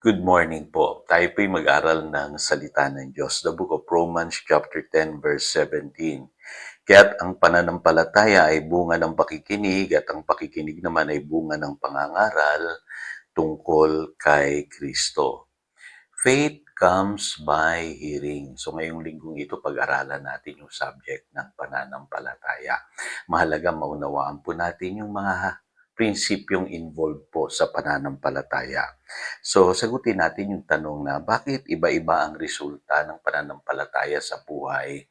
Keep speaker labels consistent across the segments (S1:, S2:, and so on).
S1: Good morning po. Tayo po'y mag-aral ng salita ng Diyos. The book of Romans chapter 10 verse 17. Kaya't ang pananampalataya ay bunga ng pakikinig at ang pakikinig naman ay bunga ng pangangaral tungkol kay Kristo. Faith comes by hearing. So ngayong linggong ito, pag-aralan natin yung subject ng pananampalataya. Mahalaga maunawaan po natin yung mga prinsipyong involved po sa pananampalataya. So sagutin natin yung tanong na bakit iba-iba ang resulta ng pananampalataya sa buhay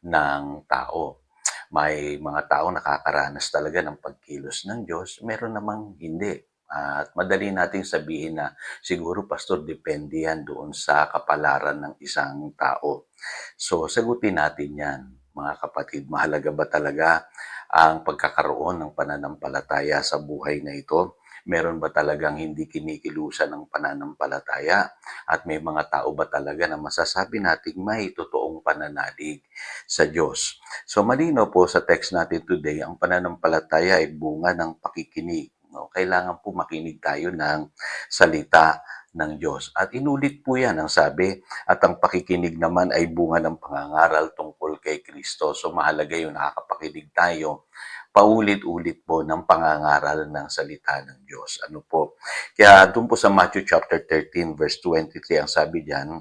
S1: ng tao. May mga tao nakakaranas talaga ng pagkilos ng Diyos, meron namang hindi. At madali nating sabihin na siguro, Pastor, depende yan doon sa kapalaran ng isang tao. So sagutin natin yan, mga kapatid. Mahalaga ba talaga ang pagkakaroon ng pananampalataya sa buhay na ito? Meron ba talagang hindi kinikilusan ng pananampalataya? At may mga tao ba talaga na masasabi nating may totoong pananalig sa Diyos? So malinaw po sa text natin today, ang pananampalataya ay bunga ng pakikinig. No? Kailangan po makinig tayo ng salita ng Diyos. At inulit po yan ang sabi, at ang pakikinig naman ay bunga ng pangangaral tungkol kay Kristo. So mahalaga yung nakakapakinig tayo paulit-ulit po ng pangangaral ng salita ng Diyos. Ano po? Kaya doon po sa Matthew chapter 13 verse 23 ang sabi diyan,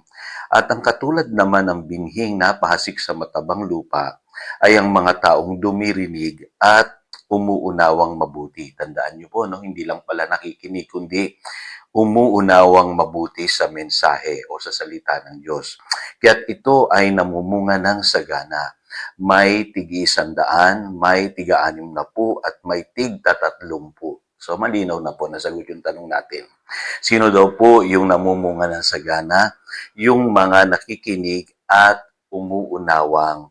S1: at ang katulad naman ng binhing napahasik sa matabang lupa ay ang mga taong dumirinig at umuunawang mabuti. Tandaan niyo po, no? Hindi lang pala nakikinig, kundi umuunawang mabuti sa mensahe o sa salita ng Diyos. Kaya't ito ay namumunga ng sagana. May tig-100, may tig-60, at may tig-30. So malinaw na po, nasagot yung tanong natin. Sino daw po yung namumunga ng sagana? Yung mga nakikinig at umuunawang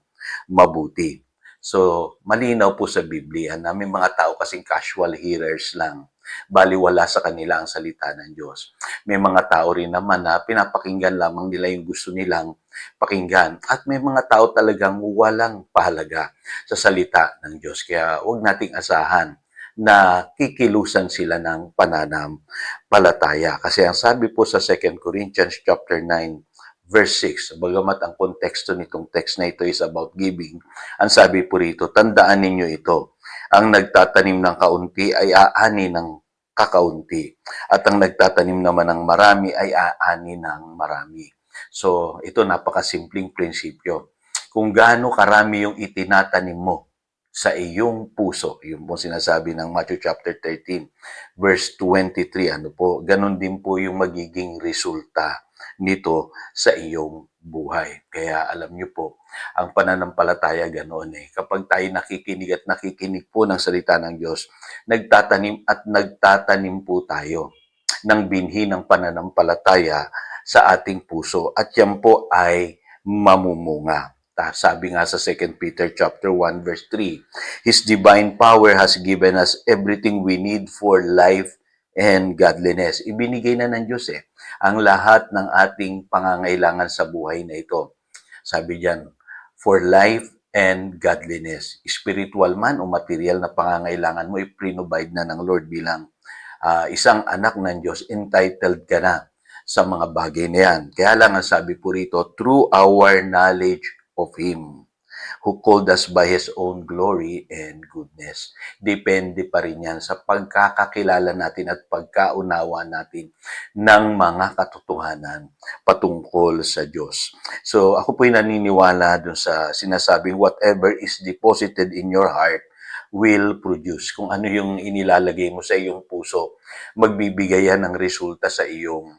S1: mabuti. So, malinaw po sa Biblia na may mga tao kasing casual hearers lang. Baliwala sa kanila ang salita ng Diyos. May mga tao rin naman na pinapakinggan lamang nila yung gusto nilang pakinggan. At may mga tao talagang walang pahalaga sa salita ng Diyos. Kaya huwag nating asahan na kikilusan sila ng pananampalataya. Kasi ang sabi po sa 2 Corinthians chapter 9, verse 6, bagamat ang konteksto nitong text na ito is about giving, ang sabi po rito, tandaan ninyo ito, ang nagtatanim ng kaunti ay aani ng kakaunti, at ang nagtatanim naman ng marami ay aani ng marami. So, ito napakasimpleng prinsipyo. Kung gaano karami yung itinatanim mo sa iyong puso, yung po sinasabi ng Matthew chapter 13, verse 23, ano po, ganun din po yung magiging resulta nito sa iyong buhay. Kaya alam niyo po, ang pananampalataya ganoon eh. Kapag tayo nakikinig at nakikinig po ng salita ng Diyos, nagtatanim at nagtatanim po tayo ng binhi ng pananampalataya sa ating puso. At yan po ay mamumunga. Sabi nga sa 2 Peter chapter 1 verse 3, His divine power has given us everything we need for life and godliness. Ibinigay na ng Diyos ang lahat ng ating pangangailangan sa buhay na ito. Sabi diyan, for life and godliness. Spiritual man o material na pangangailangan mo, i-provide na ng Lord bilang isang anak ng Diyos, entitled ka na sa mga bagay na yan. Kaya lang ang sabi po rito, through our knowledge of Him, who called us by His own glory and goodness. Depende pa rin yan sa pagkakakilala natin at pagkaunawa natin ng mga katotohanan patungkol sa Diyos. So ako po'y naniniwala dun sa sinasabing whatever is deposited in your heart will produce. Kung ano yung inilalagay mo sa iyong puso, magbibigay yan ng resulta sa iyong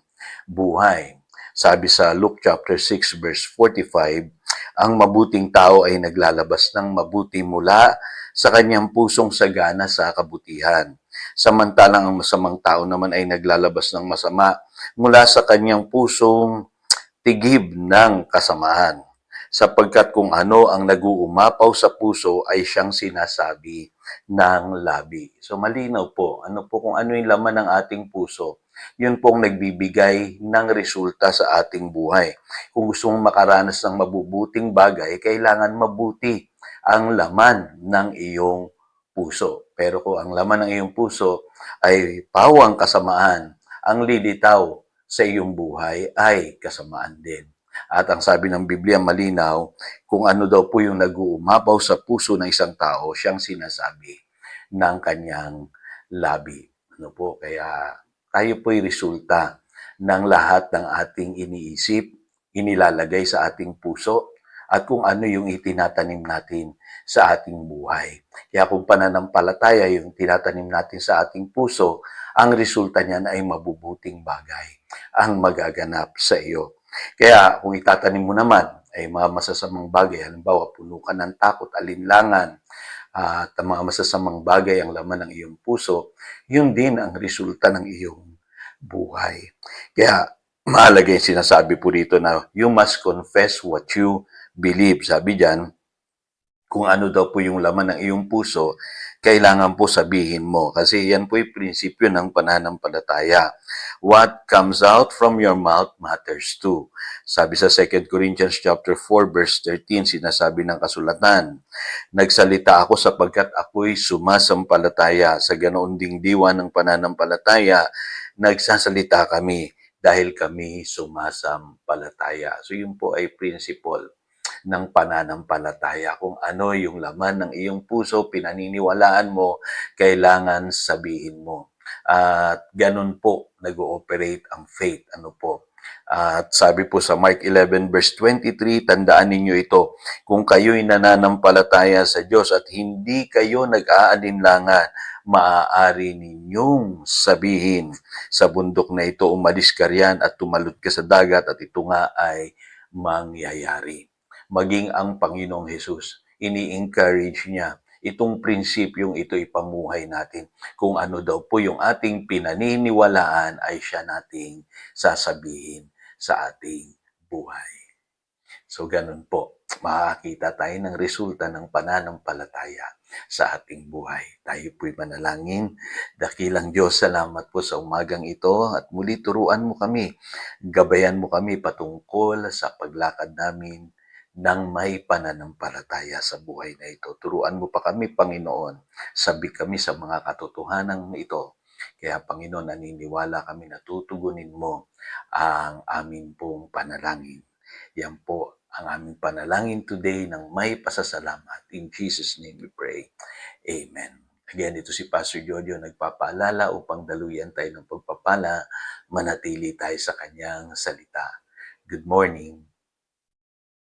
S1: buhay. Sabi sa Luke chapter 6 verse 45, ang mabuting tao ay naglalabas ng mabuti mula sa kanyang pusong sagana sa kabutihan. Samantalang ang masamang tao naman ay naglalabas ng masama mula sa kanyang pusong tigib ng kasamaan. Sapagkat kung ano ang nag-uumapaw sa puso ay siyang sinasabi ng labi. So malinaw po, ano po kung ano yung laman ng ating puso, yun pong nagbibigay ng resulta sa ating buhay. Kung gusto mong makaranas ng mabubuting bagay, kailangan mabuti ang laman ng iyong puso. Pero kung ang laman ng iyong puso ay pawang kasamaan, ang lilitaw sa iyong buhay ay kasamaan din. At ang sabi ng Biblia malinaw, kung ano daw po yung nag-uumapaw sa puso ng isang tao, siyang sinasabi ng kanyang labi. Ano po? Kaya tayo po'y resulta ng lahat ng ating iniisip, inilalagay sa ating puso, at kung ano yung itinatanim natin sa ating buhay. Kaya kung pananampalataya yung tinatanim natin sa ating puso, ang resulta niyan ay mabubuting bagay ang magaganap sa iyo. Kaya kung itatanim mo naman ay mga masasamang bagay, halimbawa puno ka ng takot, alinlangan, at ang mga masasamang bagay ang laman ng iyong puso, yun din ang resulta ng iyong buhay. Kaya mahalaga yung sinasabi po dito na you must confess what you believe. Sabi diyan, kung ano daw po yung laman ng iyong puso, kailangan po sabihin mo. Kasi yan po yung prinsipyo ng pananampalataya. What comes out from your mouth matters too. Sabi sa 2 Corinthians chapter 4 verse 13, sinasabi ng kasulatan, nagsalita ako sapagkat ako'y sumasampalataya. Sa ganoon ding diwa ng pananampalataya, nagsasalita kami dahil kami sumasampalataya. So yun po ay principle ng pananampalataya. Kung ano yung laman ng iyong puso, pinaniniwalaan mo, kailangan sabihin mo. At ganun po nag-ooperate ang faith. Ano po? At sabi po sa Mark 11 verse 23, tandaan ninyo ito, kung kayo'y nananampalataya sa Diyos at hindi kayo nag-aalinlangan, maaari ninyong sabihin sa bundok na ito, umalis ka riyan at tumalon ka sa dagat at ito nga ay mangyayari. Maging ang Panginoong Hesus, ini-encourage niya itong prinsipyong ito ipamuhay natin. Kung ano daw po yung ating pinaniniwalaan ay siya nating sasabihin sa ating buhay. So ganun po, makakita tayo ng resulta ng pananampalataya sa ating buhay. Tayo po'y manalangin. Dakilang Diyos, salamat po sa umagang ito at muli turuan mo kami, gabayan mo kami patungkol sa paglakad namin ng may pananampalataya sa buhay na ito. Turuan mo pa kami, Panginoon. Sabi kami sa mga katotohanan ito. Kaya, Panginoon, naniniwala kami na tutugunin mo ang amin pong panalangin. Yan po ang aming panalangin today ng may pasasalamat. In Jesus' name we pray. Amen. Again, ito si Pastor Jojo nagpapaalala upang daluyan tayo ng pagpapala, manatili tayo sa kanyang salita. Good morning.